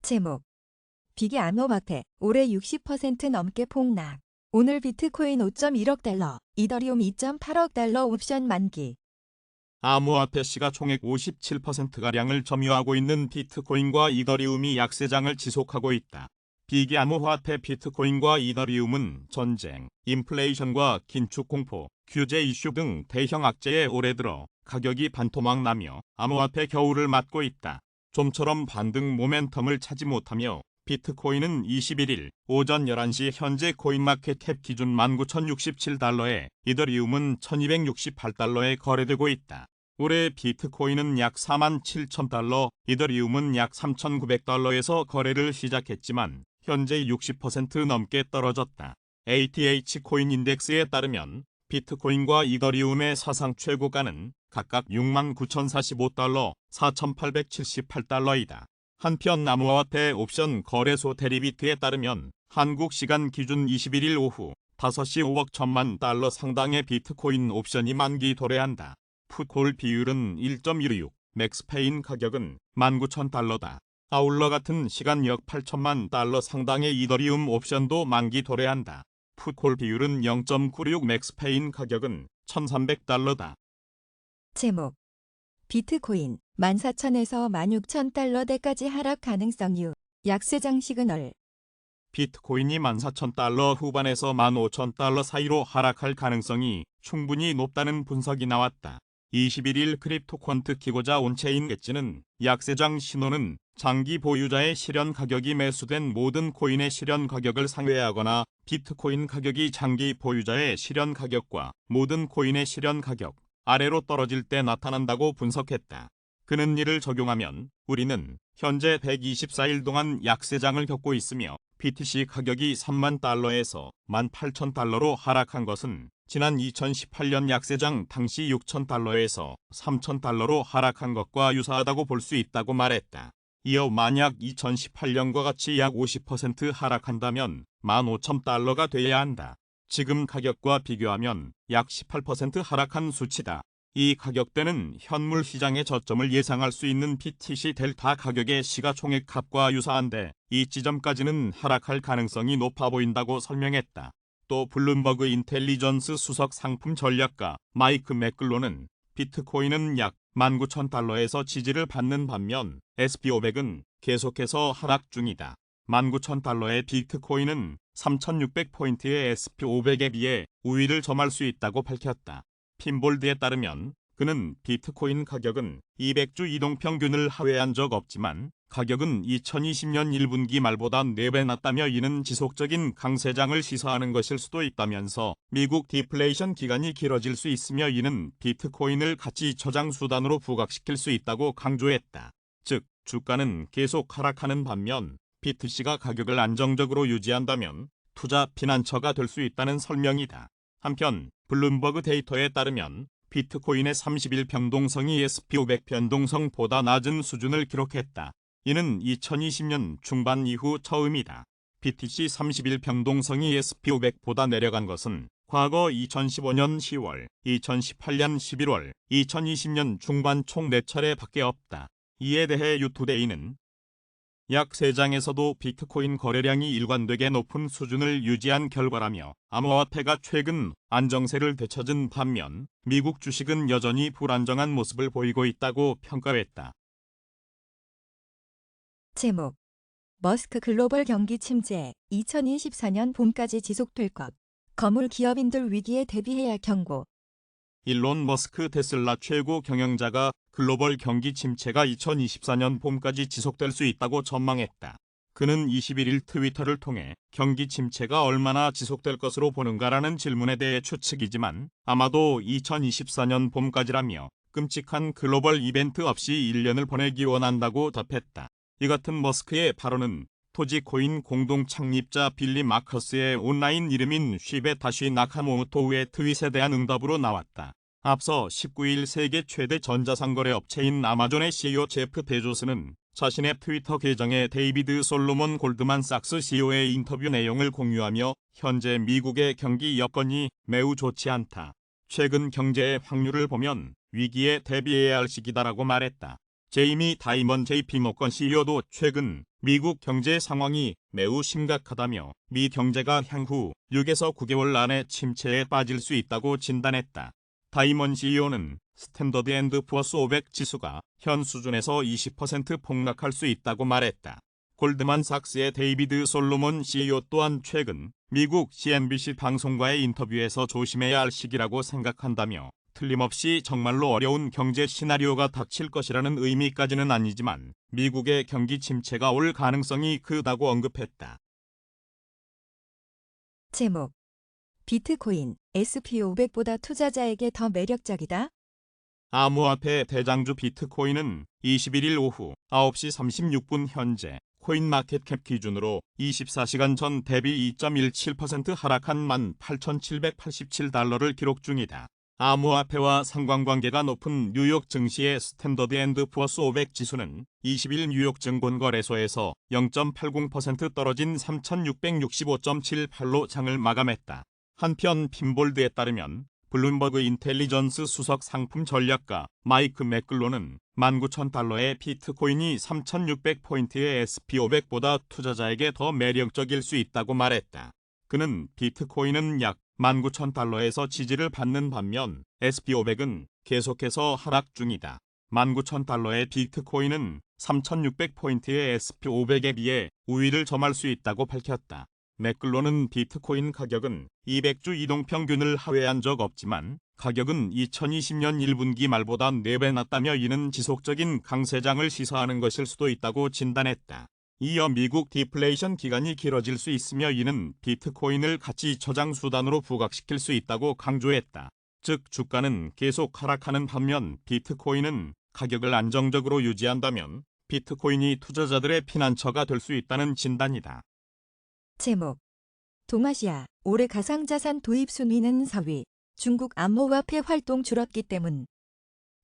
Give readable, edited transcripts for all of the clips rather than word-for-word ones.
제목 비계 암호화폐 올해 60% 넘게 폭락. 오늘 비트코인 5.1억 달러, 이더리움 2.8억 달러 옵션 만기. 암호화폐 시가총액 57%가량을 점유하고 있는 비트코인과 이더리움이 약세장을 지속하고 있다. 비계 암호화폐 비트코인과 이더리움은 전쟁, 인플레이션과 긴축 공포, 규제 이슈 등 대형 악재에 올해 들어 가격이 반토막 나며 암호화폐 겨울을 맞고 있다. 좀처럼 반등 모멘텀을 차지 못하며 비트코인은 21일 오전 11시 현재 코인마켓캡 기준 19,067달러에 이더리움은 1,268달러에 거래되고 있다. 올해 비트코인은 약 47,000달러, 이더리움은 약 3,900달러에서 거래를 시작했지만 현재 60% 넘게 떨어졌다. ATH 코인 인덱스에 따르면 비트코인과 이더리움의 사상 최고가는 각각 69,045달러, 4,878달러이다. 한편 암호화폐 옵션 거래소 데리비트에 따르면 한국 시간 기준 21일 오후 5시 5억 1천만 달러 상당의 비트코인 옵션이 만기 도래한다. 풋콜 비율은 1.16, 맥스페인 가격은 19,000달러다. 아울러 같은 시간 약 8천만 달러 상당의 이더리움 옵션도 만기 도래한다. 풋콜 비율은 0.96, 맥스페인 가격은 1,300달러다. 제목 비트코인 14,000에서 16,000달러대까지 하락 가능성 유. 약세장 시그널. 비트코인이 14,000달러 후반에서 15,000달러 사이로 하락할 가능성이 충분히 높다는 분석이 나왔다. 21일 크립토퀀트 기고자 온체인 엣지는 약세장 신호는 장기 보유자의 실현 가격이 매수된 모든 코인의 실현 가격을 상회하거나 비트코인 가격이 장기 보유자의 실현 가격과 모든 코인의 실현 가격 아래로 떨어질 때 나타난다고 분석했다. 그는 이를 적용하면 우리는 현재 124일 동안 약세장을 겪고 있으며 BTC 가격이 3만 달러에서 18,000달러로 하락한 것은 지난 2018년 약세장 당시 6,000달러에서 3,000달러로 하락한 것과 유사하다고 볼 수 있다고 말했다. 이어 만약 2018년과 같이 약 50% 하락한다면 15,000달러가 돼야 한다. 지금 가격과 비교하면 약 18% 하락한 수치다. 이 가격대는 현물 시장의 저점을 예상할 수 있는 BTC 델타 가격의 시가총액 값과 유사한데 이 지점까지는 하락할 가능성이 높아 보인다고 설명했다. 또 블룸버그 인텔리전스 수석 상품 전략가 마이크 맥글로는 비트코인은 약 19,000달러에서 지지를 받는 반면 SP500은 계속해서 하락 중이다. 19,000달러의 비트코인은 3,600포인트의 SP500에 비해 우위를 점할 수 있다고 밝혔다. 핀볼드에 따르면 그는 비트코인 가격은 200주 이동평균을 하회한 적 없지만 가격은 2020년 1분기 말보다 4배 낮다며 이는 지속적인 강세장을 시사하는 것일 수도 있다면서 미국 디플레이션 기간이 길어질 수 있으며 이는 비트코인을 가치 저장 수단으로 부각시킬 수 있다고 강조했다. 즉, 주가는 계속 하락하는 반면 BTC가 가격을 안정적으로 유지한다면 투자 피난처가 될 수 있다는 설명이다. 한편 블룸버그 데이터에 따르면 비트코인의 30일 변동성이 SP500 변동성보다 낮은 수준을 기록했다. 이는 2020년 중반 이후 처음이다. BTC 30일 변동성이 SP500보다 내려간 것은 과거 2015년 10월, 2018년 11월, 2020년 중반 총 4차례밖에 없다. 이에 대해 유투데이는 약세장에서도 비트코인 거래량이 일관되게 높은 수준을 유지한 결과라며 암호화폐가 최근 안정세를 되찾은 반면 미국 주식은 여전히 불안정한 모습을 보이고 있다고 평가했다. 제목 머스크 글로벌 경기 침체 2024년 봄까지 지속될 것. 거물 기업인들 위기에 대비해야 경고. 일론 머스크 테슬라 최고 경영자가 글로벌 경기 침체가 2024년 봄까지 지속될 수 있다고 전망했다. 그는 21일 트위터를 통해 경기 침체가 얼마나 지속될 것으로 보는가라는 질문에 대해 추측이지만 아마도 2024년 봄까지라며 끔찍한 글로벌 이벤트 없이 1년을 보내기 원한다고 답했다. 이 같은 머스크의 발언은 토지코인 공동 창립자 빌리 마커스의 온라인 이름인 쉬베 다시 나카모토의 트윗에 대한 응답으로 나왔다. 앞서 19일 세계 최대 전자상거래 업체인 아마존의 CEO 제프 베조스는 자신의 트위터 계정에 데이비드 솔로몬 골드만삭스 CEO의 인터뷰 내용을 공유하며 현재 미국의 경기 여건이 매우 좋지 않다. 최근 경제의 확률을 보면 위기에 대비해야 할 시기다라고 말했다. 제이미 다이먼 JP모건 CEO도 최근 미국 경제 상황이 매우 심각하다며 미 경제가 향후 6에서 9개월 안에 침체에 빠질 수 있다고 진단했다. 다이먼 CEO는 스탠더드 앤드 푸어스 500 지수가 현 수준에서 20% 폭락할 수 있다고 말했다. 골드만삭스의 데이비드 솔로몬 CEO 또한 최근 미국 CNBC 방송과의 인터뷰에서 조심해야 할 시기라고 생각한다며 틀림없이 정말로 어려운 경제 시나리오가 닥칠 것이라는 의미까지는 아니지만 미국의 경기 침체가 올 가능성이 크다고 언급했다. 제목 비트코인 SP500보다 투자자에게 더 매력적이다. 암호화폐 대장주 비트코인은 21일 오후 9시 36분 현재 코인마켓캡 기준으로 24시간 전 대비 2.17% 하락한 18,787달러를 기록 중이다. 암호화폐와 상관관계가 높은 뉴욕 증시의 스탠더드 앤드 푸어스 500 지수는 20일 뉴욕 증권거래소에서 0.80% 떨어진 3,665.78로 장을 마감했다. 한편 핀볼드에 따르면 블룸버그 인텔리전스 수석 상품 전략가 마이크 맥글로는 19,000달러의 비트코인이 3,600포인트의 SP500보다 투자자에게 더 매력적일 수 있다고 말했다. 그는 비트코인은 약 19,000달러에서 지지를 받는 반면 SP500은 계속해서 하락 중이다. 19,000달러의 비트코인은 3,600포인트의 SP500에 비해 우위를 점할 수 있다고 밝혔다. 맥글로는 비트코인 가격은 200주 이동평균을 하회한 적 없지만 가격은 2020년 1분기 말보다 4배 낮다며 이는 지속적인 강세장을 시사하는 것일 수도 있다고 진단했다. 이어 미국 디플레이션 기간이 길어질 수 있으며 이는 비트코인을 가치 저장 수단으로 부각시킬 수 있다고 강조했다. 즉 주가는 계속 하락하는 반면 비트코인은 가격을 안정적으로 유지한다면 비트코인이 투자자들의 피난처가 될 수 있다는 진단이다. 제목 동아시아 올해 가상자산 도입 순위는 4위. 중국 암호화폐 활동 줄었기 때문.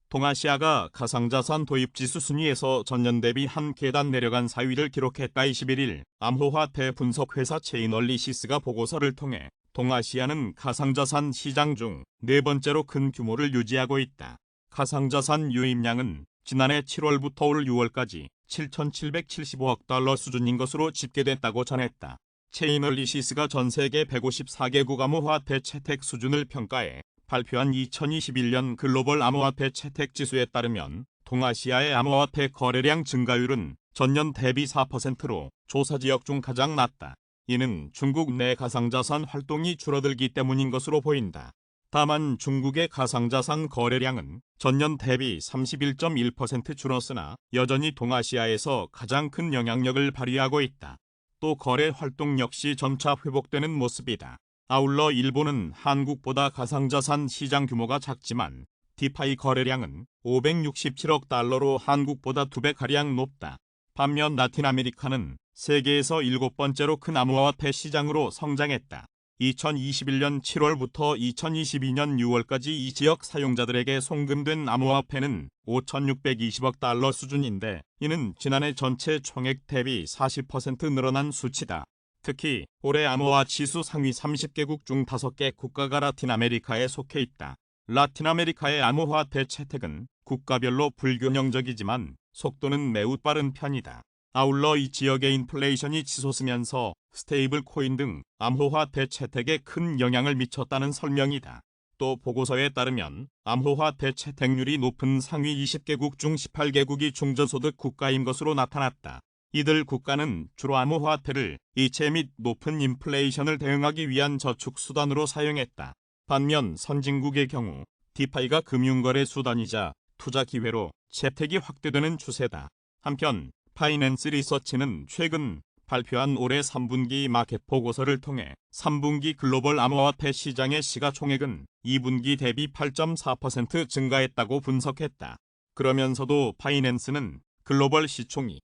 동아시아가 가상자산 도입 지수 순위에서 전년 대비 한 계단 내려간 4위를 기록했다. 21일 암호화폐 분석회사 체이널리시스가 보고서를 통해 동아시아는 가상자산 시장 중 네 번째로 큰 규모를 유지하고 있다. 가상자산 유입량은 지난해 7월부터 올 6월까지 7,775억 달러 수준인 것으로 집계됐다고 전했다. 체이널리시스가 전 세계 154개국 암호화폐 채택 수준을 평가해 발표한 2021년 글로벌 암호화폐 채택 지수에 따르면 동아시아의 암호화폐 거래량 증가율은 전년 대비 4%로 조사 지역 중 가장 낮다. 이는 중국 내 가상자산 활동이 줄어들기 때문인 것으로 보인다. 다만 중국의 가상자산 거래량은 전년 대비 31.1% 줄었으나 여전히 동아시아에서 가장 큰 영향력을 발휘하고 있다. 또 거래 활동 역시 점차 회복되는 모습이다. 아울러 일본은 한국보다 가상자산 시장 규모가 작지만 디파이 거래량은 567억 달러로 한국보다 2배가량 높다. 반면 라틴 아메리카는 세계에서 7번째로 큰 암호화폐 시장으로 성장했다. 2021년 7월부터 2022년 6월까지 이 지역 사용자들에게 송금된 암호화폐는 5,620억 달러 수준인데 이는 지난해 전체 총액 대비 40% 늘어난 수치다. 특히 올해 암호화 지수 상위 30개국 중 5개 국가가 라틴 아메리카에 속해 있다. 라틴 아메리카의 암호화폐 채택은 국가별로 불균형적이지만 속도는 매우 빠른 편이다. 아울러 이 지역의 인플레이션이 치솟으면서 스테이블 코인 등 암호화폐 채택에 큰 영향을 미쳤다는 설명이다. 또 보고서에 따르면 암호화폐 채택률이 높은 상위 20개국 중 18개국이 중저소득 국가인 것으로 나타났다. 이들 국가는 주로 암호화폐를 이체 및 높은 인플레이션을 대응하기 위한 저축 수단으로 사용했다. 반면 선진국의 경우 디파이가 금융거래 수단이자 투자 기회로 채택이 확대되는 추세다. 한편 파이낸스 리서치는 최근 발표한 올해 3분기 마켓 보고서를 통해 3분기 글로벌 암호화폐 시장의 시가총액은 2분기 대비 8.4% 증가했다고 분석했다. 그러면서도 파이낸스는 글로벌 시총이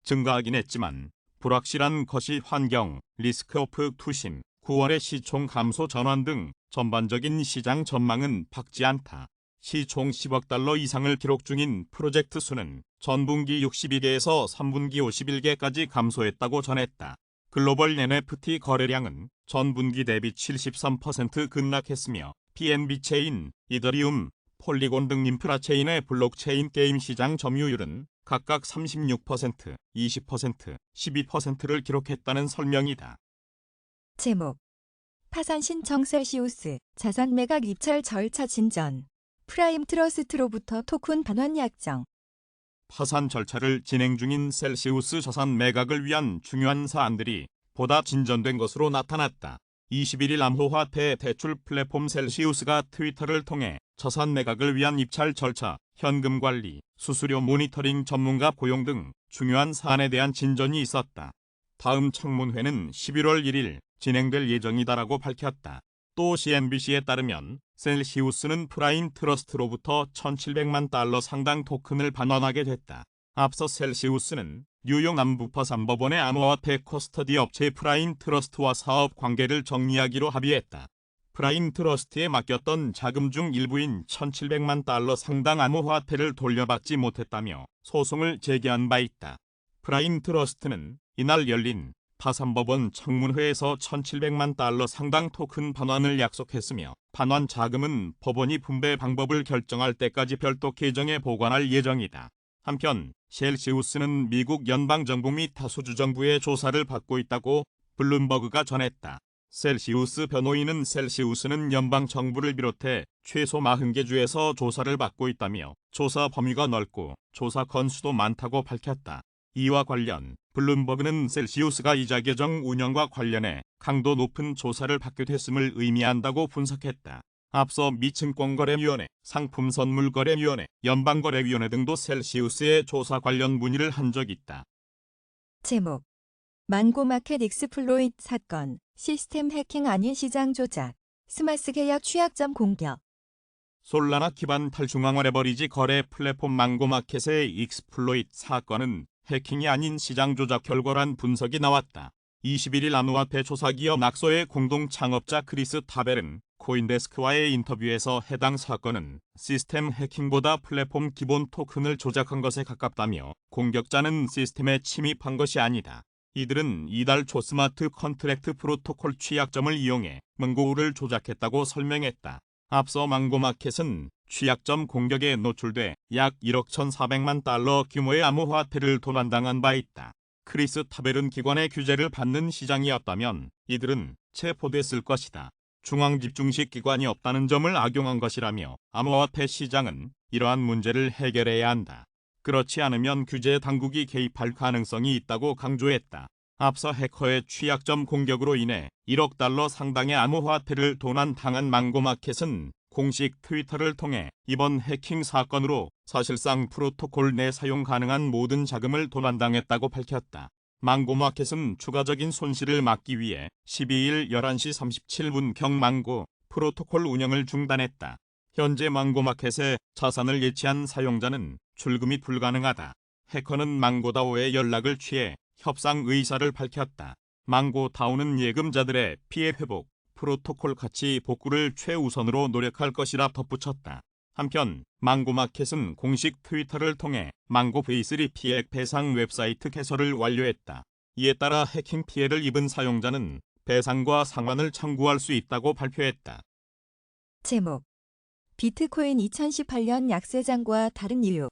증가하긴 했지만 불확실한 거시 환경, 리스크 오프 투심, 9월의 시총 감소 전환 등 전반적인 시장 전망은 밝지 않다. 시총 10억 달러 이상을 기록 중인 프로젝트 수는 전분기 62개에서 3분기 51개까지 감소했다고 전했다. 글로벌 NFT 거래량은 전분기 대비 73% 급락했으며 BNB 체인, 이더리움, 폴리곤 등 인프라 체인의 블록체인 게임 시장 점유율은 각각 36%, 20%, 12%를 기록했다는 설명이다. 제목 파산 신청 셀시우스 자산 매각 입찰 절차 진전 프라임 트러스트로부터 토큰 반환 약정 파산 절차를 진행 중인 셀시우스 자산 매각을 위한 중요한 사안들이 보다 진전된 것으로 나타났다. 21일 암호화폐 대출 플랫폼 셀시우스가 트위터를 통해 자산 매각을 위한 입찰 절차, 현금 관리, 수수료 모니터링 전문가 고용 등 중요한 사안에 대한 진전이 있었다. 다음 청문회는 11월 1일 진행될 예정이다라고 밝혔다. 또 CNBC에 따르면 셀시우스는 프라임 트러스트로부터 1,700만 달러 상당 토큰을 반환하게 됐다. 앞서 셀시우스는 뉴욕 남부파산법원의 암호화폐 커스터디 업체 프라임 트러스트와 사업 관계를 정리하기로 합의했다. 프라임 트러스트에 맡겼던 자금 중 일부인 1,700만 달러 상당 암호화폐를 돌려받지 못했다며 소송을 제기한 바 있다. 프라임 트러스트는 이날 열린 파산법원 청문회에서 1,700만 달러 상당 토큰 반환을 약속했으며 반환 자금은 법원이 분배 방법을 결정할 때까지 별도 계정에 보관할 예정이다. 한편 셀시우스는 미국 연방정부 및 다수주 정부의 조사를 받고 있다고 블룸버그가 전했다. 셀시우스 변호인은 셀시우스는 연방정부를 비롯해 최소 40개 주에서 조사를 받고 있다며 조사 범위가 넓고 조사 건수도 많다고 밝혔다. 이와 관련 블룸버그는 셀시우스가 이자 계정 운영과 관련해 강도 높은 조사를 받게 됐음을 의미한다고 분석했다. 앞서 미 증권거래위원회, 상품선물거래위원회, 연방거래위원회 등도 셀시우스의 조사 관련 문의를 한 적이 있다. 제목 망고마켓 익스플로이트 사건 시스템 해킹 아닌 시장 조작 스마스 계약 취약점 공격 솔라나 기반 탈중앙화 레버리지 거래 플랫폼 망고마켓의 익스플로이트 사건은 해킹이 아닌 시장 조작 결과란 분석이 나왔다. 21일 암호화폐 조사기업 낙소의 공동 창업자 크리스 타벨은 코인데스크와의 인터뷰에서 해당 사건은 시스템 해킹보다 플랫폼 기본 토큰을 조작한 것에 가깝다며 공격자는 시스템에 침입한 것이 아니다. 이들은 이달 초 스마트 컨트랙트 프로토콜 취약점을 이용해 망고를 조작했다고 설명했다. 앞서 망고마켓은 취약점 공격에 노출돼 약 1억 1,400만 달러 규모의 암호화폐를 도난당한 바 있다. 크리스 타벨은 기관의 규제를 받는 시장이었다면 이들은 체포됐을 것이다. 중앙집중식 기관이 없다는 점을 악용한 것이라며 암호화폐 시장은 이러한 문제를 해결해야 한다. 그렇지 않으면 규제 당국이 개입할 가능성이 있다고 강조했다. 앞서 해커의 취약점 공격으로 인해 1억 달러 상당의 암호화폐를 도난당한 망고마켓은 공식 트위터를 통해 이번 해킹 사건으로 사실상 프로토콜 내 사용 가능한 모든 자금을 도난당했다고 밝혔다. 망고마켓은 추가적인 손실을 막기 위해 12일 11시 37분경 망고 프로토콜 운영을 중단했다. 현재 망고마켓에 자산을 예치한 사용자는 출금이 불가능하다. 해커는 망고다오에 연락을 취해 협상 의사를 밝혔다. 망고다오는 예금자들의 피해 회복, 프로토콜 가치 복구를 최우선으로 노력할 것이라 덧붙였다. 한편 망고마켓은 공식 트위터를 통해 망고 V3 피해 배상 웹사이트 개설을 완료했다. 이에 따라 해킹 피해를 입은 사용자는 배상과 상환을 청구할 수 있다고 발표했다. 제목 비트코인 2018년 약세장과 다른 이유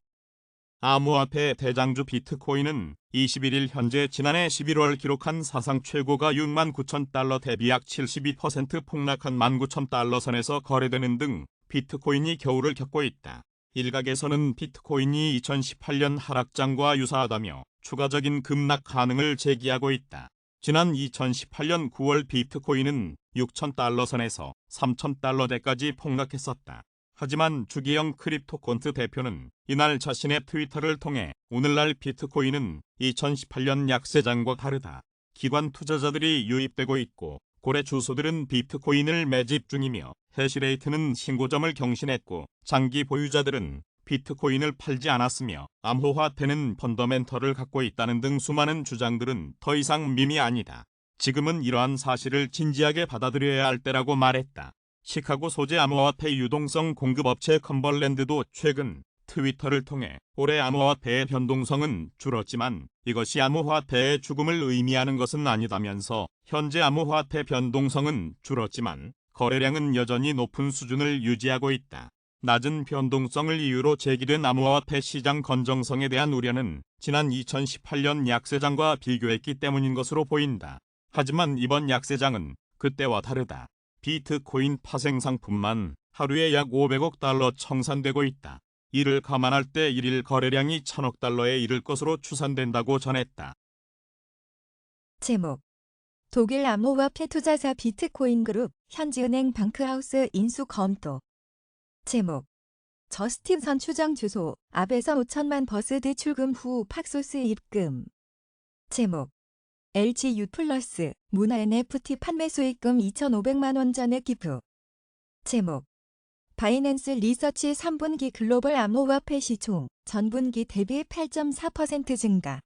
암호화폐 대장주 비트코인은 21일 현재 지난해 11월 기록한 사상 최고가 6만 9천 달러 대비 약 72% 폭락한 19,000달러 선에서 거래되는 등 비트코인이 겨울을 겪고 있다. 일각에서는 비트코인이 2018년 하락장과 유사하다며 추가적인 급락 가능을 제기하고 있다. 지난 2018년 9월 비트코인은 6,000달러 선에서 3,000달러대까지 폭락했었다. 하지만 주기영 크립토콘트 대표는 이날 자신의 트위터를 통해 오늘날 비트코인은 2018년 약세장과 다르다. 기관 투자자들이 유입되고 있고 고래 주소들은 비트코인을 매집 중이며 해시레이트는 신고점을 경신했고 장기 보유자들은 비트코인을 팔지 않았으며 암호화폐는 펀더멘털을 갖고 있다는 등 수많은 주장들은 더 이상 밈이 아니다. 지금은 이러한 사실을 진지하게 받아들여야 할 때라고 말했다. 시카고 소재 암호화폐 유동성 공급업체 컨벌랜드도 최근 트위터를 통해 올해 암호화폐의 변동성은 줄었지만 이것이 암호화폐의 죽음을 의미하는 것은 아니다면서 현재 암호화폐 변동성은 줄었지만 거래량은 여전히 높은 수준을 유지하고 있다. 낮은 변동성을 이유로 제기된 암호화폐 시장 건정성에 대한 우려는 지난 2018년 약세장과 비교했기 때문인 것으로 보인다. 하지만 이번 약세장은 그때와 다르다. 비트코인 파생 상품만 하루에 약 500억 달러 청산되고 있다. 이를 감안할 때 일일 거래량이 1000억 달러에 이를 것으로 추산된다고 전했다. 제목 독일 암호화폐 투자사 비트코인 그룹 현지은행 방크하우스 인수 검토. 제목 저스틴 선 추정 주소 압에서 5천만 버스드 출금 후 팍소스 입금. 제목 LG U+ 문화 NFT 판매 수익금 2,500만 원 전액 기부. 제목 바이낸스 리서치 3분기 글로벌 암호화폐 시총 전분기 대비 8.4% 증가.